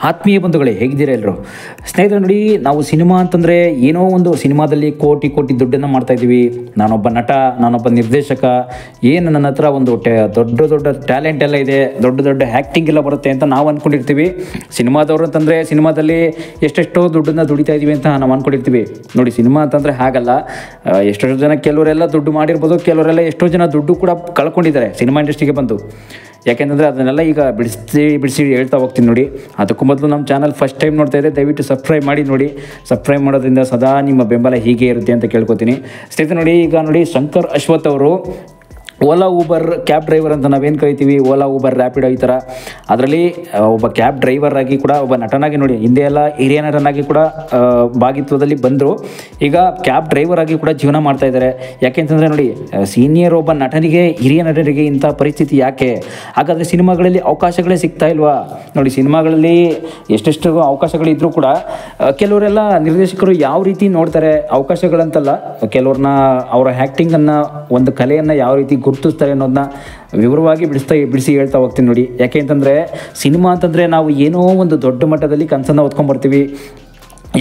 ಆತ್ಮೀಯ ಬಂಧುಗಳೇ, ಹೇಗಿದ್ದೀರಾ ಎಲ್ಲರೂ? ಸ್ನೇಹಿತರೆ ನೋಡಿ, ನಾವು ಸಿನಿಮಾ ಅಂತಂದರೆ ಏನೋ ಒಂದು ಸಿನಿಮಾದಲ್ಲಿ ಕೋಟಿ ಕೋಟಿ ದುಡ್ಡನ್ನು ಮಾಡ್ತಾಯಿದ್ದೀವಿ. ನಾನೊಬ್ಬ ನಟ, ನಾನೊಬ್ಬ ನಿರ್ದೇಶಕ, ಏನು ನನ್ನ ಹತ್ರ ಒಂದು ದೊಡ್ಡ ದೊಡ್ಡ ಟ್ಯಾಲೆಂಟ್ ಎಲ್ಲ ಇದೆ, ದೊಡ್ಡ ದೊಡ್ಡ ಆ್ಯಕ್ಟಿಂಗ್ ಎಲ್ಲ ಬರುತ್ತೆ ಅಂತ ನಾವು ಅಂದ್ಕೊಂಡಿರ್ತೀವಿ. ಸಿನಿಮಾದವರು ಅಂತಂದರೆ ಸಿನಿಮಾದಲ್ಲಿ ಎಷ್ಟೆಷ್ಟೋ ದುಡ್ಡನ್ನು ದುಡಿತಾ ಇದ್ದೀವಿ ಅಂತ ನಾವು ಅಂದ್ಕೊಂಡಿರ್ತೀವಿ. ನೋಡಿ, ಸಿನಿಮಾ ಅಂತಂದರೆ ಹಾಗಲ್ಲ. ಎಷ್ಟೋ ಜನ, ಕೆಲವರೆಲ್ಲ ದುಡ್ಡು ಮಾಡಿರ್ಬೋದು, ಕೆಲವರೆಲ್ಲ ಎಷ್ಟೋ ಜನ ದುಡ್ಡು ಕೂಡ ಕಳ್ಕೊಂಡಿದ್ದಾರೆ ಸಿನಿಮಾ ಇಂಡಸ್ಟ್ರಿಗೆ ಬಂದು. ಯಾಕೆಂತಂದರೆ ಅದನ್ನೆಲ್ಲ ಈಗ ಬಿಡಿಸಿ ಹೇಳ್ತಾ ಹೋಗ್ತೀನಿ ನೋಡಿ. ಅದಕ್ಕೂ ಮೊದಲು ನಮ್ಮ ಚಾನಲ್ ಫಸ್ಟ್ ಟೈಮ್ ನೋಡ್ತಾ ಇದ್ದರೆ ದಯವಿಟ್ಟು ಸಬ್ಸ್ಕ್ರೈಬ್ ಮಾಡಿ ನೋಡಿ. ಸಬ್ಸ್ಕ್ರೈಬ್ ಮಾಡೋದ್ರಿಂದ ಸದಾ ನಿಮ್ಮ ಬೆಂಬಲ ಹೀಗೆ ಇರುತ್ತೆ ಅಂತ ಕೇಳ್ಕೊತೀನಿ. ಸ್ನೇಹಿತರೆ ನೋಡಿ, ಈಗ ನೋಡಿ, ಶಂಕರ್ ಅಶ್ವಥ್ ಅವರು ಓಲಾ ಊಬರ್ ಕ್ಯಾಬ್ ಡ್ರೈವರ್ ಅಂತ ನಾವೇನು ಕರಿತೀವಿ, ಓಲಾ ಊಬರ್ ರ್ಯಾಪಿಡೋ ಈ ಥರ, ಅದರಲ್ಲಿ ಒಬ್ಬ ಕ್ಯಾಬ್ ಡ್ರೈವರ್ ಆಗಿ ಕೂಡ, ಒಬ್ಬ ನಟನಾಗಿ ನೋಡಿ, ಹಿಂದೆ ಎಲ್ಲ ಹಿರಿಯ ನಟನಾಗಿ ಕೂಡ ಭಾಗಿತ್ವದಲ್ಲಿ ಬಂದರು. ಈಗ ಕ್ಯಾಬ್ ಡ್ರೈವರ್ ಆಗಿ ಕೂಡ ಜೀವನ ಮಾಡ್ತಾ ಇದ್ದಾರೆ. ಯಾಕೆಂತಂದರೆ ನೋಡಿ, ಸೀನಿಯರ್ ಒಬ್ಬ ನಟನಿಗೆ, ಹಿರಿಯ ನಟನಿಗೆ ಇಂಥ ಪರಿಸ್ಥಿತಿ ಯಾಕೆ? ಹಾಗಾದರೆ ಸಿನಿಮಾಗಳಲ್ಲಿ ಅವಕಾಶಗಳೇ ಸಿಗ್ತಾ ಇಲ್ವಾ? ನೋಡಿ, ಸಿನಿಮಾಗಳಲ್ಲಿ ಎಷ್ಟೆಷ್ಟು ಅವಕಾಶಗಳಿದ್ರೂ ಕೂಡ ಕೆಲವರೆಲ್ಲ ನಿರ್ದೇಶಕರು ಯಾವ ರೀತಿ ನೋಡ್ತಾರೆ, ಅವಕಾಶಗಳಂತಲ್ಲ, ಕೆಲವ್ರನ್ನ ಅವರ ಆ್ಯಕ್ಟಿಂಗನ್ನು, ಒಂದು ಕಲೆಯನ್ನು ಯಾವ ರೀತಿ ಗುರುತಿಸ್ತಾರೆ ಅನ್ನೋದನ್ನ ವಿವರವಾಗಿ ಬಿಡಿಸಿ ಹೇಳ್ತಾ ಹೋಗ್ತೀನಿ ನೋಡಿ. ಯಾಕೆ ಅಂತಂದರೆ, ಸಿನಿಮಾ ಅಂತಂದರೆ ನಾವು ಏನೋ ಒಂದು ದೊಡ್ಡ ಮಟ್ಟದಲ್ಲಿ ಕನಸನ್ನು ಹೊತ್ಕೊಂಡ್ಬರ್ತೀವಿ.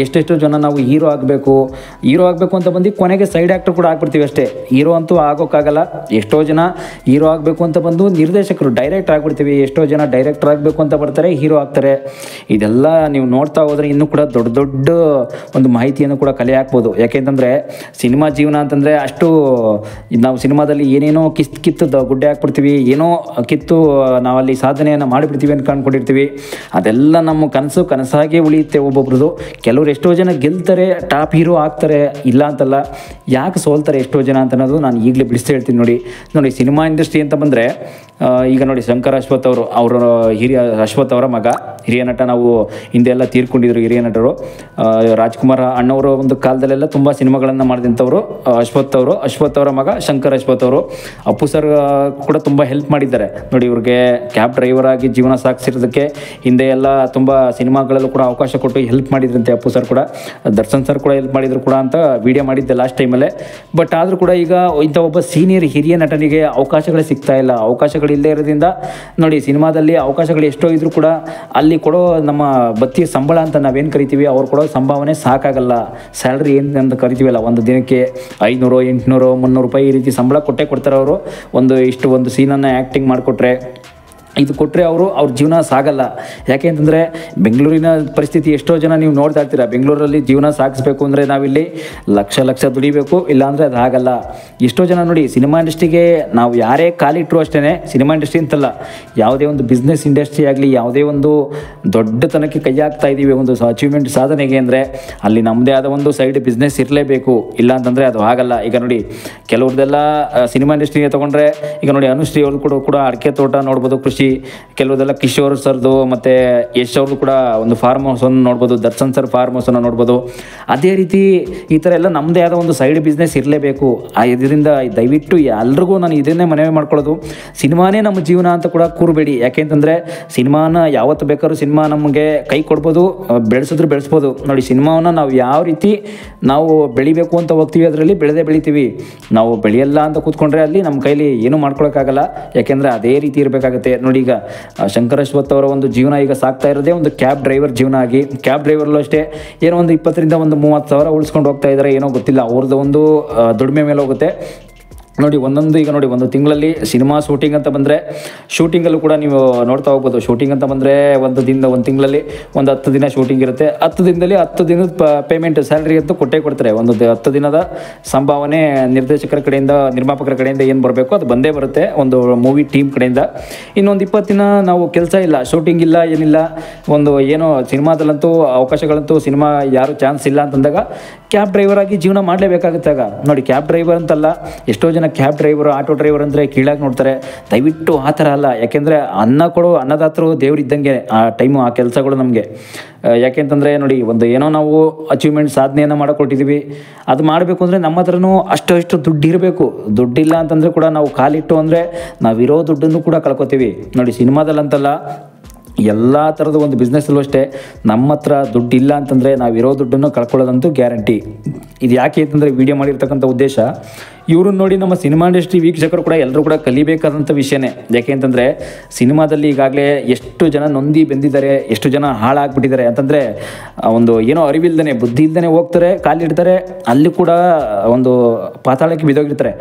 ಎಷ್ಟೆಷ್ಟು ಜನ ನಾವು ಹೀರೋ ಆಗಬೇಕು ಅಂತ ಬಂದು ಕೊನೆಗೆ ಸೈಡ್ ಆ್ಯಕ್ಟರ್ ಕೂಡ ಆಗ್ಬಿಡ್ತೀವಿ ಅಷ್ಟೇ. ಹೀರೋ ಅಂತೂ ಆಗೋಕ್ಕಾಗಲ್ಲ. ಎಷ್ಟೋ ಜನ ಹೀರೋ ಆಗಬೇಕು ಅಂತ ಬಂದು ನಿರ್ದೇಶಕರು, ಡೈರೆಕ್ಟರ್ ಆಗಿಬಿಡ್ತೀವಿ. ಎಷ್ಟೋ ಜನ ಡೈರೆಕ್ಟರ್ ಆಗಬೇಕು ಅಂತ ಬರ್ತಾರೆ, ಹೀರೋ ಆಗ್ತಾರೆ. ಇದೆಲ್ಲ ನೀವು ನೋಡ್ತಾ ಹೋದರೆ ಇನ್ನೂ ಕೂಡ ದೊಡ್ಡ ಒಂದು ಮಾಹಿತಿಯನ್ನು ಕೂಡ ಕಲೆ ಹಾಕ್ಬೋದು. ಯಾಕೆಂತಂದರೆ ಸಿನಿಮಾ ಜೀವನ ಅಂತಂದರೆ ಅಷ್ಟು, ನಾವು ಸಿನಿಮಾದಲ್ಲಿ ಏನೇನೋ ಕಿತ್ತು ಗುಡ್ಡೆ ಹಾಕ್ಬಿಡ್ತೀವಿ, ಏನೋ ಕಿತ್ತು ನಾವಲ್ಲಿ ಸಾಧನೆಯನ್ನು ಮಾಡಿಬಿಡ್ತೀವಿ ಅಂತ ಅಂದ್ಕೊಂಡಿರ್ತೀವಿ. ಅದೆಲ್ಲ ನಮ್ಮ ಕನಸಾಗೇ ಉಳಿಯುತ್ತೆ ಒಬ್ಬೊಬ್ರದ್ದು. ಕೆಲವರು ಎಷ್ಟೋ ಜನ ಗೆಲ್ತಾರೆ, ಟಾಪ್ ಹೀರೋ ಆಗ್ತಾರೆ, ಇಲ್ಲ ಅಂತಲ್ಲ. ಯಾಕೆ ಸೋಲ್ತಾರೆ ಎಷ್ಟೋ ಜನ ಅಂತ ಅನ್ನೋದು ನಾನು ಈಗಲೇ ಬಿಡಿಸ್ತಾ ಹೇಳ್ತೀನಿ ನೋಡಿ. ಸಿನಿಮಾ ಇಂಡಸ್ಟ್ರಿ ಅಂತ ಬಂದರೆ ಈಗ ನೋಡಿ, ಶಂಕರ್ ಅಶ್ವಥ್ ಅವರು ಅಶ್ವಥ್ ಅವರ ಮಗ, ಹಿರಿಯ ನಟ. ನಾವು ಹಿಂದೆ ಎಲ್ಲ ತೀರ್ಕೊಂಡಿದ್ರು ಹಿರಿಯ ನಟರು. ರಾಜ್ಕುಮಾರ್ ಅಣ್ಣವರು ಒಂದು ಕಾಲದಲ್ಲೆಲ್ಲ ತುಂಬ ಸಿನಿಮಾಗಳನ್ನು ಮಾಡಿದಂಥವ್ರು ಅಶ್ವಥ್ ಅವರ ಮಗ ಶಂಕರ್ ಅಶ್ವಥ್ ಅವರು. ಅಪ್ಪು ಸರ್ ಕೂಡ ತುಂಬ ಹೆಲ್ಪ್ ಮಾಡಿದ್ದಾರೆ ನೋಡಿ. ಇವ್ರಿಗೆ ಕ್ಯಾಬ್ ಡ್ರೈವರ್ ಆಗಿ ಜೀವನ ಸಾಗಿಸಿರೋದಕ್ಕೆ ಹಿಂದೆ ಎಲ್ಲ ತುಂಬ ಸಿನಿಮಾಗಳಲ್ಲೂ ಕೂಡ ಅವಕಾಶ ಕೊಟ್ಟು ಹೆಲ್ಪ್ ಮಾಡಿದ್ರಂತೆ ಅಪ್ಪು ಸರ್ ಕೂಡ. ದರ್ಶನ್ ಸರ್ ಕೂಡ ಹೆಲ್ಪ್ ಮಾಡಿದ್ರು ಕೂಡ ಅಂತ ವಿಡಿಯೋ ಮಾಡಿದ್ದೆ ಲಾಸ್ಟ್ ಟೈಮಲ್ಲೇ. ಬಟ್ ಆದರೂ ಕೂಡ ಈಗ ಇಂಥ ಒಬ್ಬ ಸೀನಿಯರ್ ಹಿರಿಯ ನಟನಿಗೆ ಅವಕಾಶಗಳೇ ಸಿಗ್ತಾ ಇಲ್ಲ. ಅವಕಾಶಗಳಿಲ್ಲದೆ ಇರೋದ್ರಿಂದ ನೋಡಿ, ಸಿನಿಮಾದಲ್ಲಿ ಅವಕಾಶಗಳು ಎಷ್ಟೋ ಇದ್ರೂ ಕೂಡ ಅಲ್ಲಿ ಕೊಡೋ ನಮ್ಮ ಬತ್ತಿಯ ಸಂಬಳ ಅಂತ ನಾವೇನು ಕರಿತೀವಿ, ಅವ್ರು ಕೊಡೋ ಸಂಭಾವನೆ ಸಾಕಾಗಲ್ಲ. ಸ್ಯಾಲ್ರಿ ಏನು ಅಂತ ಕರಿತೀವಲ್ಲ, ಒಂದು ದಿನಕ್ಕೆ 500, 800, 300 ರೂಪಾಯಿ ಈ ರೀತಿ ಸಂಬಳ ಕೊಡ್ತಾರೆ ಅವರು. ಒಂದು ಸೀನನ್ನು ಆ್ಯಕ್ಟಿಂಗ್ ಮಾಡಿಕೊಟ್ರೆ, ಇದು ಕೊಟ್ಟರೆ ಅವ್ರ ಜೀವನ ಸಾಗಲ್ಲ. ಯಾಕೆ ಅಂತಂದರೆ ಬೆಂಗಳೂರಿನ ಪರಿಸ್ಥಿತಿ ಎಷ್ಟೋ ಜನ ನೀವು ನೋಡ್ತಾ ಇರ್ತೀರ. ಬೆಂಗಳೂರಲ್ಲಿ ಜೀವನ ಸಾಗಿಸ್ಬೇಕು ಅಂದರೆ ನಾವಿಲ್ಲಿ ಲಕ್ಷ ದುಡಿಬೇಕು, ಇಲ್ಲಾಂದರೆ ಅದು ಆಗಲ್ಲ. ಎಷ್ಟೋ ಜನ ನೋಡಿ, ಸಿನಿಮಾ ಇಂಡಸ್ಟ್ರಿಗೆ ನಾವು ಯಾರೇ ಕಾಲಿಟ್ಟರು ಅಷ್ಟೇ, ಸಿನಿಮಾ ಇಂಡಸ್ಟ್ರಿ ಅಂತಲ್ಲ, ಯಾವುದೇ ಒಂದು ಬಿಸ್ನೆಸ್ ಇಂಡಸ್ಟ್ರಿ ಆಗಲಿ, ಯಾವುದೇ ಒಂದು ದೊಡ್ಡತನಕ್ಕೆ ಕೈ ಹಾಕ್ತಾ ಇದ್ದೀವಿ ಒಂದು ಅಚೀವ್ಮೆಂಟ್ ಸಾಧನೆಗೆ ಅಂದರೆ, ಅಲ್ಲಿ ನಮ್ಮದೇ ಆದ ಒಂದು ಸೈಡ್ ಬಿಸ್ನೆಸ್ ಇರಲೇಬೇಕು. ಇಲ್ಲ ಅಂತಂದರೆ ಅದು ಆಗಲ್ಲ. ಈಗ ನೋಡಿ, ಕೆಲವ್ರದ್ದೆಲ್ಲ ಸಿನಿಮಾ ಇಂಡಸ್ಟ್ರಿಗೆ ತೊಗೊಂಡ್ರೆ, ಈಗ ನೋಡಿ, ಅನುಶ್ರೀ ಅವ್ರದ್ದು ಕೂಡ ಅಡಿಕೆ ತೋಟ ನೋಡ್ಬೋದು, ಕೃಷಿ. ಕೆಲವುದೆಲ್ಲ ಕಿಶೋರ್ ಸರ್ದು ಮತ್ತು ಯಶ್ ಅವ್ರದ್ದು ಕೂಡ ಒಂದು ಫಾರ್ಮ್ ಹೌಸನ್ನು ನೋಡ್ಬೋದು, ದರ್ಶನ್ ಸರ್ ಫಾರ್ಮ್ ಹೌಸನ್ನು ನೋಡ್ಬೋದು. ಅದೇ ರೀತಿ ಈ ಥರ ಎಲ್ಲ ನಮ್ಮದೇ ಆದ ಒಂದು ಸೈಡ್ ಬಿಸ್ನೆಸ್ ಇರಲೇಬೇಕು. ಇದರಿಂದ ದಯವಿಟ್ಟು ಎಲ್ರಿಗೂ ನಾನು ಇದನ್ನೇ ಮನವಿ ಮಾಡ್ಕೊಳ್ಳೋದು, ಸಿನಿಮಾನೇ ನಮ್ಮ ಜೀವನ ಅಂತ ಕೂಡ ಕೂರಬೇಡಿ. ಯಾಕೆಂತಂದರೆ ಸಿನಿಮಾನ ಯಾವತ್ತು ಬೇಕಾದ್ರೂ ಸಿನಿಮಾ ನಮಗೆ ಕೈ ಕೊಡ್ಬೋದು, ಬೆಳೆಸ್ಬೋದು. ನೋಡಿ, ಸಿನಿಮಾವನ್ನು ನಾವು ಯಾವ ರೀತಿ ನಾವು ಬೆಳಿಬೇಕು ಅಂತ ಹೋಗ್ತೀವಿ, ಅದರಲ್ಲಿ ಬೆಳಿತೀವಿ. ನಾವು ಬೆಳೆಯಲ್ಲ ಅಂತ ಕೂತ್ಕೊಂಡ್ರೆ ಅಲ್ಲಿ ನಮ್ಮ ಕೈಲಿ ಏನೂ ಮಾಡ್ಕೊಳಕ್ಕಾಗಲ್ಲ. ಯಾಕೆಂದರೆ ಅದೇ ರೀತಿ ಇರಬೇಕಾಗುತ್ತೆ. ನೋಡಿ, ಈಗ ಶಂಕರ್ ಅಶ್ವಥ್ ಅವರ ಒಂದು ಜೀವನ ಈಗ ಸಾಕ್ತಾ ಇರೋದೇ ಒಂದು ಕ್ಯಾಬ್ ಡ್ರೈವರ್ ಜೀವನ ಆಗಿ. ಕ್ಯಾಬ್ ಡ್ರೈವರ್ಲು ಅಷ್ಟೇ ಏನೋ ಒಂದು 20ರಿಂದ 30 ಸಾವಿರ ಉಳಿಸ್ಕೊಂಡು ಹೋಗ್ತಾ ಇದ್ದಾರೆ, ಏನೋ ಗೊತ್ತಿಲ್ಲ. ಅವ್ರದ್ದು ಒಂದು ದುಡಿಮೆ ಮೇಲೆ ಹೋಗುತ್ತೆ ನೋಡಿ. ಈಗ ನೋಡಿ, ಒಂದು ತಿಂಗಳಲ್ಲಿ ಸಿನಿಮಾ ಶೂಟಿಂಗ್ ಅಂತ ಬಂದರೆ, ಶೂಟಿಂಗಲ್ಲೂ ಕೂಡ ನೀವು ನೋಡ್ತಾ ಹೋಗ್ಬೋದು. ಶೂಟಿಂಗ್ ಅಂತ ಬಂದರೆ ಒಂದು ತಿಂಗಳಲ್ಲಿ ಒಂದು 10 ದಿನ ಶೂಟಿಂಗ್ ಇರುತ್ತೆ. 10 ದಿನದಲ್ಲಿ 10 ದಿನದ ಪೇಮೆಂಟ್, ಸ್ಯಾಲ್ರಿ ಅಂತೂ ಕೊಡ್ತಾರೆ. ಒಂದು 10 ದಿನದ ಸಂಭಾವನೆ ನಿರ್ದೇಶಕರ ಕಡೆಯಿಂದ, ನಿರ್ಮಾಪಕರ ಕಡೆಯಿಂದ ಏನು ಬರಬೇಕು ಅದು ಬಂದೇ ಬರುತ್ತೆ, ಒಂದು ಮೂವಿ ಟೀಮ್ ಕಡೆಯಿಂದ. ಇನ್ನೊಂದು 20 ದಿನ ನಾವು ಕೆಲಸ ಇಲ್ಲ, ಶೂಟಿಂಗ್ ಇಲ್ಲ, ಏನಿಲ್ಲ, ಒಂದು ಏನೋ ಸಿನಿಮಾದಲ್ಲಂತೂ ಅವಕಾಶಗಳಂತೂ ಸಿನಿಮಾ ಯಾರು ಚಾನ್ಸ್ ಇಲ್ಲ ಅಂತಂದಾಗ ಕ್ಯಾಬ್ ಡ್ರೈವರ್ ಆಗಿ ಜೀವನ ಮಾಡಲೇಬೇಕಾಗುತ್ತೆ. ಆಗ ನೋಡಿ, ಕ್ಯಾಬ್ ಡ್ರೈವರ್ ಅಂತಲ್ಲ, ಎಷ್ಟೋ ಜನ ಕ್ಯಾಬ್ ಡ್ರೈವರು, ಆಟೋ ಡ್ರೈವರ್ ಅಂದರೆ ಕೀಳಾಗಿ ನೋಡ್ತಾರೆ. ದಯವಿಟ್ಟು ಆ ಥರ ಅಲ್ಲ. ಯಾಕೆಂದರೆ ಅನ್ನದಾತರು ದೇವರಿದ್ದಂಗೆ ಆ ಟೈಮು, ಆ ಕೆಲಸಗಳು ನಮಗೆ. ಯಾಕೆಂತಂದರೆ ನೋಡಿ, ಒಂದು ಏನೋ ನಾವು ಅಚೀವ್ಮೆಂಟ್ ಸಾಧನೆಯನ್ನು ಮಾಡಿಕೊಟ್ಟಿದ್ದೀವಿ, ಅದು ಮಾಡಬೇಕು ಅಂದರೆ ನಮ್ಮ ಹತ್ರನೂ ಅಷ್ಟು ದುಡ್ಡು ಇರಬೇಕು. ದುಡ್ಡಿಲ್ಲ ಅಂತಂದರೆ ಕೂಡ ನಾವು ಕಾಲಿಟ್ಟು ಅಂದರೆ ನಾವಿರೋ ದುಡ್ಡನ್ನು ಕೂಡ ಕಳ್ಕೊತೀವಿ. ನೋಡಿ, ಸಿನಿಮಾದಲ್ಲಂತಲ್ಲ, ಎಲ್ಲ ಥರದ ಒಂದು ಬಿಸ್ನೆಸ್ಸಲ್ಲೂ ಅಷ್ಟೇ, ನಮ್ಮ ಹತ್ರ ದುಡ್ಡಿಲ್ಲ ಅಂತಂದರೆ ನಾವಿರೋ ದುಡ್ಡನ್ನು ಕಳ್ಕೊಳ್ಳೋದಂತೂ ಗ್ಯಾರಂಟಿ. ಇದು ಯಾಕೆ ಅಂತಂದರೆ, ವಿಡಿಯೋ ಮಾಡಿರ್ತಕ್ಕಂಥ ಉದ್ದೇಶ, ಇವ್ರನ್ನ ನೋಡಿ ನಮ್ಮ ಸಿನಿಮಾ ಇಂಡಸ್ಟ್ರಿ ವೀಕ್ಷಕರು ಕೂಡ ಎಲ್ಲರೂ ಕೂಡ ಕಲಿಬೇಕಾದಂಥ ವಿಷಯನೇ. ಯಾಕೆ ಅಂತಂದರೆ ಸಿನಿಮಾದಲ್ಲಿ ಈಗಾಗಲೇ ಎಷ್ಟು ಜನ ನೊಂದಿ ಬೆಂದಿದ್ದಾರೆ, ಎಷ್ಟು ಜನ ಹಾಳಾಗ್ಬಿಟ್ಟಿದ್ದಾರೆ ಅಂತಂದರೆ ಒಂದು ಏನೋ ಅರಿವಿಲ್ದೇ ಬುದ್ಧಿ ಇಲ್ದೇ ಹೋಗ್ತಾರೆ, ಕಾಲಿಡ್ತಾರೆ, ಅಲ್ಲಿ ಕೂಡ ಒಂದು ಪಾತಾಳಕ್ಕೆ ಬಿದ್ದೋಗಿರ್ತಾರೆ.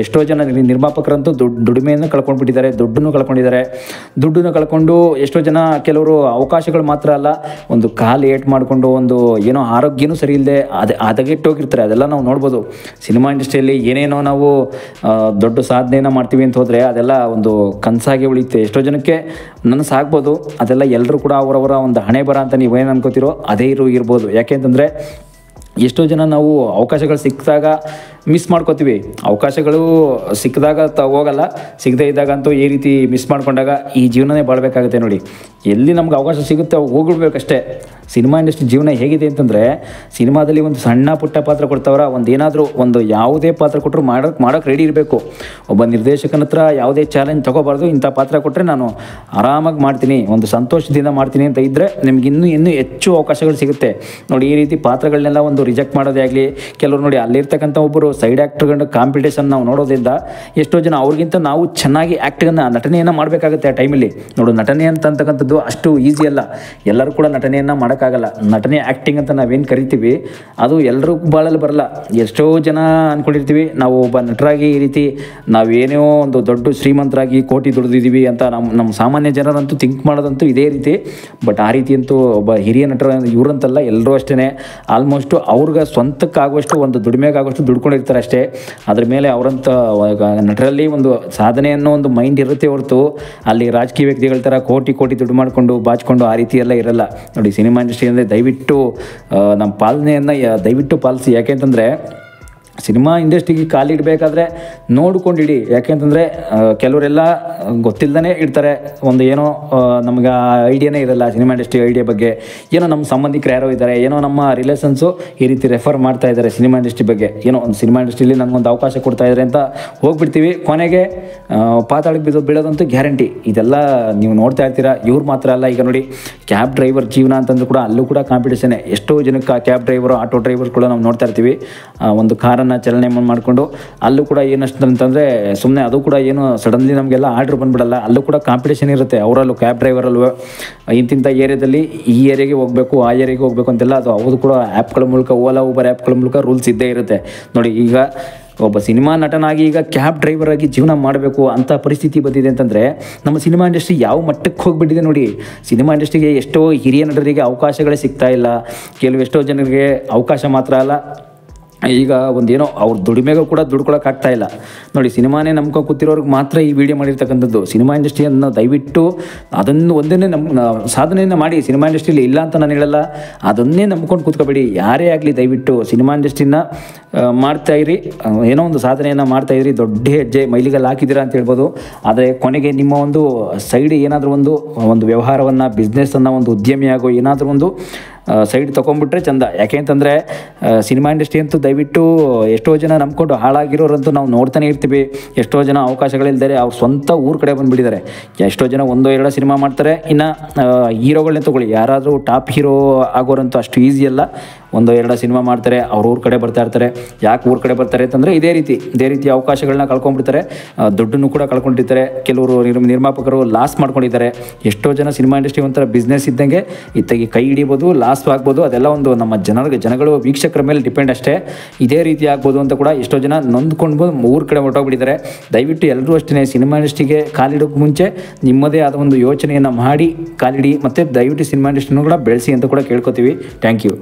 ಎಷ್ಟೋ ಜನ ನಿರ್ಮಾಪಕರಂತೂ ದುಡಿಮೆಯನ್ನು ಕಳ್ಕೊಂಡ್ಬಿಟ್ಟಿದ್ದಾರೆ, ದುಡ್ಡನ್ನು ಕಳ್ಕೊಂಡು ಎಷ್ಟೋ ಜನ ಕೆಲವರು ಅವಕಾಶಗಳು ಮಾತ್ರ ಅಲ್ಲ, ಒಂದು ಕಾಲು ಏಟ್ ಮಾಡಿಕೊಂಡು ಒಂದು ಏನೋ ಆರೋಗ್ಯನೂ ಸರಿ ಇಲ್ಲದೆ ಹದಗೆಟ್ಟೋಗಿರ್ತಾರೆ. ಅದೆಲ್ಲ ನಾವು ನೋಡ್ಬೋದು. ಸಿನಿಮಾ ಇಂಡಸ್ಟ್ರಿಯಲ್ಲಿ ಏನೇನೋ ನಾವು ದೊಡ್ಡ ಸಾಧನೆಯನ್ನು ಮಾಡ್ತೀವಿ ಅಂತ ಹೋದರೆ ಅದೆಲ್ಲ ಒಂದು ಕನಸಾಗಿ ಉಳಿಯುತ್ತೆ. ಎಷ್ಟೋ ಜನಕ್ಕೆ ನನಸಾಗ್ಬೋದು, ಅದೆಲ್ಲ ಎಲ್ಲರೂ ಕೂಡ ಅವರವರ ಒಂದು ಹಣೆ ಬರ ಅಂತ ನೀವೇನು ಅನ್ಕೋತಿರೋ ಅದೇ ಇರ್ಬೋದು. ಯಾಕೆ ಅಂತಂದರೆ ಎಷ್ಟೋ ಜನ ನಾವು ಅವಕಾಶಗಳು ಸಿಕ್ಕಿದಾಗ ಮಿಸ್ ಮಾಡ್ಕೋತೀವಿ, ಅವಕಾಶಗಳು ಸಿಕ್ಕಿದಾಗ ಹೋಗಲ್ಲ, ಸಿಗದೇ ಇದ್ದಾಗಂತೂ ಈ ರೀತಿ ಮಿಸ್ ಮಾಡ್ಕೊಂಡಾಗ ಈ ಜೀವನನೇ ಬಾಳ್ಬೇಕಾಗುತ್ತೆ. ನೋಡಿ, ಎಲ್ಲಿ ನಮ್ಗೆ ಅವಕಾಶ ಸಿಗುತ್ತೆ ಅವು ಹೋಗ್ಬಿಡ್ಬೇಕಷ್ಟೇ. ಸಿನಿಮಾ ಇಂಡಸ್ಟ್ರಿ ಜೀವನ ಹೇಗಿದೆ ಅಂತಂದರೆ ಸಿನಿಮಾದಲ್ಲಿ ಒಂದು ಸಣ್ಣ ಪುಟ್ಟ ಪಾತ್ರ ಕೊಡ್ತಾವ್ರ, ಒಂದು ಯಾವುದೇ ಪಾತ್ರ ಕೊಟ್ಟರು ಮಾಡೋಕ್ಕೆ ರೆಡಿ ಇರಬೇಕು. ಒಬ್ಬ ನಿರ್ದೇಶಕನ ಹತ್ರ ಯಾವುದೇ ಚಾಲೆಂಜ್ ತೊಗೋಬಾರ್ದು, ಇಂಥ ಪಾತ್ರ ಕೊಟ್ಟರೆ ನಾನು ಆರಾಮಾಗಿ ಮಾಡ್ತೀನಿ, ಒಂದು ಸಂತೋಷದಿಂದ ಮಾಡ್ತೀನಿ ಅಂತ ಇದ್ದರೆ ನಿಮ್ಗೆ ಇನ್ನೂ ಹೆಚ್ಚು ಅವಕಾಶಗಳು ಸಿಗುತ್ತೆ. ನೋಡಿ, ಈ ರೀತಿ ಪಾತ್ರಗಳನ್ನೆಲ್ಲ ಒಂದು ರಿಜೆಕ್ಟ್ ಮಾಡೋದೇ ಆಗಲಿ, ಕೆಲವರು ನೋಡಿ ಅಲ್ಲಿರ್ತಕ್ಕಂಥ ಒಬ್ಬರು ಸೈಡ್ ಆ್ಯಕ್ಟರ್ಗಳ ಕಾಂಪಿಟೇಷನ್ ನಾವು ನೋಡೋದ್ರಿಂದ ಎಷ್ಟೋ ಜನ ಅವ್ರಿಗಿಂತ ನಾವು ಚೆನ್ನಾಗಿ ನಟನೆಯನ್ನು ಮಾಡಬೇಕಾಗುತ್ತೆ ಆ ಟೈಮಲ್ಲಿ. ನೋಡು, ನಟನೆ ಅಂತಕ್ಕಂಥದ್ದು ಅಷ್ಟು ಈಸಿ ಅಲ್ಲ, ಎಲ್ಲರೂ ಕೂಡ ನಟನೆಯನ್ನು ಮಾಡೋಕ್ಕಾಗಲ್ಲ. ನಟನೆ ಆ್ಯಕ್ಟಿಂಗ್ ಅಂತ ನಾವೇನು ಕರಿತೀವಿ ಅದು ಎಲ್ಲರೂ ಬಾಳಲ್ಲಿ ಬರಲ್ಲ. ಎಷ್ಟೋ ಜನ ಅಂದ್ಕೊಂಡಿರ್ತೀವಿ ನಾವು ಒಬ್ಬ ನಟರಾಗಿ ಈ ರೀತಿ ನಾವೇನೋ ಒಂದು ದೊಡ್ಡ ಶ್ರೀಮಂತರಾಗಿ ಕೋಟಿ ದುಡಿದಿದ್ದೀವಿ ಅಂತ ನಮ್ಮ ಸಾಮಾನ್ಯ ಜನರಂತೂ ಥಿಂಕ್ ಮಾಡೋದಂತೂ ಇದೇ ರೀತಿ. ಬಟ್ ಆ ರೀತಿ ಅಂತೂ ಒಬ್ಬ ಹಿರಿಯ ನಟರ ಇವರಂತಲ್ಲ, ಎಲ್ಲರೂ ಅಷ್ಟೇ ಆಲ್ಮೋಸ್ಟು ಅವ್ರಿಗೆ ಸ್ವಂತಕ್ಕಾಗುವಷ್ಟು ಒಂದು ದುಡಿಮೆಗಾಗುವಷ್ಟು ದುಡ್ಕೊಂಡಿರ್ತಾರೆ ಅಷ್ಟೇ. ಅದ್ರ ಮೇಲೆ ಅವರಂತ ನಟರಲ್ಲಿ ಒಂದು ಸಾಧನೆ ಅನ್ನೋ ಒಂದು ಮೈಂಡ್ ಇರುತ್ತೆ ಹೊರತು ಅಲ್ಲಿ ರಾಜಕೀಯ ವ್ಯಕ್ತಿಗಳ ಥರ ಕೋಟಿ ದುಡ್ಡು ಮಾಡಿಕೊಂಡು ಬಾಚಿಕೊಂಡು ಆ ರೀತಿ ಎಲ್ಲ ಇರಲ್ಲ. ನೋಡಿ, ಸಿನಿಮಾ ಇಂಡಸ್ಟ್ರಿ ಅಂದರೆ ದಯವಿಟ್ಟು ನಮ್ಮ ಪಾಲನೆಯನ್ನು ದಯವಿಟ್ಟು ಪಾಲಿಸಿ. ಯಾಕೆ ಅಂತಂದರೆ ಸಿನಿಮಾ ಇಂಡಸ್ಟ್ರಿಗೆ ಕಾಲಿಡಬೇಕಾದ್ರೆ ನೋಡ್ಕೊಂಡಿಡಿ. ಯಾಕೆಂತಂದರೆ ಕೆಲವರೆಲ್ಲ ಗೊತ್ತಿಲ್ಲದೇ ಇಡ್ತಾರೆ, ಒಂದು ಏನೋ ನಮ್ಗೆ ಐಡಿಯಾನೇ ಇರಲ್ಲ ಸಿನಿಮಾ ಇಂಡಸ್ಟ್ರಿ ಐಡಿಯಾ ಬಗ್ಗೆ. ಏನೋ ನಮ್ಮ ಸಂಬಂಧಿಕರು ಯಾರೋ ಇದ್ದಾರೆ, ಏನೋ ನಮ್ಮ ರಿಲೇಷನ್ಸು ಈ ರೀತಿ ರೆಫರ್ ಮಾಡ್ತಾ ಇದ್ದಾರೆ ಸಿನಿಮಾ ಇಂಡಸ್ಟ್ರಿ ಬಗ್ಗೆ. ಏನೋ ಒಂದು ಸಿನಿಮಾ ಇಂಡಸ್ಟ್ರಿಯಲ್ಲಿ ನನಗೊಂದು ಅವಕಾಶ ಕೊಡ್ತಾ ಇದ್ದಾರೆ ಅಂತ ಹೋಗ್ಬಿಡ್ತೀವಿ, ಕೊನೆಗೆ ಪಾತಾಳಕ್ಕೆ ಬೀಳೋದಂತೂ ಗ್ಯಾರಂಟಿ. ಇದೆಲ್ಲ ನೀವು ನೋಡ್ತಾ ಇರ್ತೀರಾ. ಇವ್ರು ಮಾತ್ರ ಅಲ್ಲ, ಈಗ ನೋಡಿ ಕ್ಯಾಬ್ ಡ್ರೈವರ್ ಜೀವನ ಅಂತಂದ್ರೂ ಕೂಡ ಅಲ್ಲೂ ಕೂಡ ಕಾಂಪಿಟೇಷನ್ನೇ. ಎಷ್ಟೋ ಜನಕ್ಕೆ ಕ್ಯಾಬ್ ಡ್ರೈವರು, ಆಟೋ ಡ್ರೈವರ್ ಕೂಡ ನಾವು ನೋಡ್ತಾ ಇರ್ತೀವಿ. ಒಂದು ಕಾರನ್ನು ಚಲನೆ ಮಾಡಿಕೊಂಡು ಅಲ್ಲೂ ಕೂಡ ಏನಷ್ಟು ಅಂತಂದರೆ ಸುಮ್ಮನೆ ಅದು ಕೂಡ ಏನು ಸಡನ್ಲಿ ನಮಗೆಲ್ಲ ಆರ್ಡ್ರ್ ಬಂದುಬಿಡಲ್ಲ, ಅಲ್ಲೂ ಕೂಡ ಕಾಂಪಿಟೇಷನ್ ಇರುತ್ತೆ. ಅವರಲ್ಲೂ ಕ್ಯಾಬ್ ಡ್ರೈವರಲ್ಲೂ ಇಂತಿಂಥ ಏರಿಯಾದಲ್ಲಿ ಈ ಏರಿಯಾಗೆ ಹೋಗಬೇಕು, ಆ ಏರಿಯಾಗೆ ಹೋಗಬೇಕು ಅಂತೆಲ್ಲ ಅದು ಕೂಡ ಆ್ಯಪ್ಗಳ ಮೂಲಕ, ಓಲಾ ಊಬರ್ ಆ್ಯಪ್ಗಳ ಮೂಲಕ ರೂಲ್ಸ್ ಇದ್ದೇ ಇರುತ್ತೆ. ನೋಡಿ, ಈಗ ಒಬ್ಬ ಸಿನಿಮಾ ನಟನಾಗಿ ಈಗ ಕ್ಯಾಬ್ ಡ್ರೈವರ್ ಆಗಿ ಜೀವನ ಮಾಡಬೇಕು ಅಂತ ಪರಿಸ್ಥಿತಿ ಬಂದಿದೆ ಅಂತಂದರೆ ನಮ್ಮ ಸಿನಿಮಾ ಇಂಡಸ್ಟ್ರಿ ಯಾವ ಮಟ್ಟಕ್ಕೆ ಹೋಗಿಬಿಟ್ಟಿದೆ ನೋಡಿ. ಸಿನಿಮಾ ಇಂಡಸ್ಟ್ರಿಗೆ ಎಷ್ಟೋ ಹಿರಿಯ ನಟರಿಗೆ ಅವಕಾಶಗಳೇ ಸಿಗ್ತಾ ಇಲ್ಲ. ಎಷ್ಟೋ ಜನರಿಗೆ ಅವಕಾಶ ಮಾತ್ರ ಅಲ್ಲ, ಈಗ ಒಂದೇನೋ ಅವ್ರ ದುಡಿಮೆಗೂ ಕೂಡ ದುಡ್ಕೊಳಕ್ಕಾಗ್ತಾ ಇಲ್ಲ. ನೋಡಿ, ಸಿನಿಮಾನೇ ನಂಬ್ಕೊಂಡು ಕೂತಿರೋರ್ಗೆ ಮಾತ್ರ ಈ ವಿಡಿಯೋ ಮಾಡಿರ್ತಕ್ಕಂಥದ್ದು. ಸಿನಿಮಾ ಇಂಡಸ್ಟ್ರಿಯನ್ನು ದಯವಿಟ್ಟು ಅದನ್ನು ಒಂದನ್ನೇ ಸಾಧನೆಯನ್ನು ಮಾಡಿ. ಸಿನಿಮಾ ಇಂಡಸ್ಟ್ರಿಯಲ್ಲಿ ಇಲ್ಲ ಅಂತ ನಾನು ಹೇಳಲ್ಲ, ಅದನ್ನೇ ನಂಬ್ಕೊಂಡು ಕೂತ್ಕೋಬೇಡಿ. ಯಾರೇ ಆಗಲಿ ದಯವಿಟ್ಟು ಸಿನಿಮಾ ಇಂಡಸ್ಟ್ರಿನ ಮಾಡ್ತಾಯಿರಿ, ಏನೋ ಒಂದು ಸಾಧನೆಯನ್ನು ಮಾಡ್ತಾಯಿದ್ರಿ, ದೊಡ್ಡ ಹೆಜ್ಜೆ ಮೈಲಿಗಲ್ಲಿ ಹಾಕಿದ್ದೀರಾ ಅಂತ ಹೇಳ್ಬೋದು. ಆದರೆ ಕೊನೆಗೆ ನಿಮ್ಮ ಒಂದು ಸೈಡ್ ಏನಾದರೂ ಒಂದು ವ್ಯವಹಾರವನ್ನು, ಬಿಸ್ನೆಸ್ಸನ್ನು, ಒಂದು ಉದ್ಯಮಿಯಾಗೋ ಏನಾದರೂ ಒಂದು ಸೈಡ್ ತೊಗೊಂಡ್ಬಿಟ್ರೆ ಚೆಂದ. ಯಾಕೆ ಅಂತಂದರೆ ಸಿನಿಮಾ ಇಂಡಸ್ಟ್ರಿ ಅಂತೂ ದಯವಿಟ್ಟು ಎಷ್ಟೋ ಜನ ನಂಬ್ಕೊಂಡು ಹಾಳಾಗಿರೋರಂತೂ ನಾವು ನೋಡ್ತಾನೆ ಇರ್ತೀವಿ. ಎಷ್ಟೋ ಜನ ಅವಕಾಶಗಳಿಲ್ದರೆ ಅವ್ರ ಸ್ವಂತ ಊರ ಕಡೆ ಬಂದುಬಿಟ್ಟಿದ್ದಾರೆ. ಎಷ್ಟೋ ಜನ 1-2 ಸಿನಿಮಾ ಮಾಡ್ತಾರೆ. ಇನ್ನು ಹೀರೋಗಳನ್ನೇ ತೊಗೊಳ್ಳಿ, ಯಾರಾದರೂ ಟಾಪ್ ಹೀರೋ ಆಗೋರಂತೂ ಅಷ್ಟು ಈಸಿ ಅಲ್ಲ. 1-2 ಸಿನಿಮಾ ಮಾಡ್ತಾರೆ, ಅವ್ರ ಊರ ಕಡೆ ಬರ್ತಾ ಇರ್ತಾರೆ. ಯಾಕೆ ಊರ ಕಡೆ ಬರ್ತಾರೆ ಅಂತಂದರೆ ಇದೇ ರೀತಿ ಅವಕಾಶಗಳನ್ನ ಕಳ್ಕೊಂಡ್ಬಿಡ್ತಾರೆ, ದುಡ್ಡನ್ನು ಕೂಡ ಕಳ್ಕೊಂಡಿರ್ತಾರೆ. ಕೆಲವರು ನಿರ್ಮಾಪಕರು ಲಾಸ್ ಮಾಡ್ಕೊಂಡಿದ್ದಾರೆ. ಎಷ್ಟೋ ಜನ ಸಿನಿಮಾ ಇಂಡಸ್ಟ್ರಿ ಒಂಥರ ಬಿಸ್ನೆಸ್ ಇದ್ದಂಗೆ, ಇತ್ತಾಗಿ ಕೈ ಹಿಡಿಬೋದು, ಲಾಸ್ ಆಗ್ಬೋದು. ಅದೆಲ್ಲ ಒಂದು ನಮ್ಮ ಜನಗಳು ವೀಕ್ಷಕರ ಮೇಲೆ ಡಿಪೆಂಡ್ ಅಷ್ಟೇ. ಇದೇ ರೀತಿ ಆಗ್ಬೋದು ಅಂತ ಕೂಡ ಎಷ್ಟೋ ಜನ ನೊಂದ್ಕೊಂಡು ಊರ ಕಡೆ ಹೊರಟೋಗ್ಬಿಟ್ಟಿದ್ದಾರೆ. ದಯವಿಟ್ಟು ಎಲ್ಲರೂ ಅಷ್ಟೇ ಸಿನಿಮಾ ಇಂಡಸ್ಟ್ರಿಗೆ ಕಾಲಿಡೋಕ್ಕೆ ಮುಂಚೆ ನಿಮ್ಮದೇ ಆದ ಒಂದು ಯೋಚನೆಯನ್ನು ಮಾಡಿ ಕಾಲಿಡಿ, ಮತ್ತು ದಯವಿಟ್ಟು ಸಿನಿಮಾ ಇಂಡಸ್ಟ್ರಿನೂ ಕೂಡ ಬೆಳೆಸಿ ಅಂತ ಕೂಡ ಕೇಳ್ಕೊತೀವಿ. Thank you.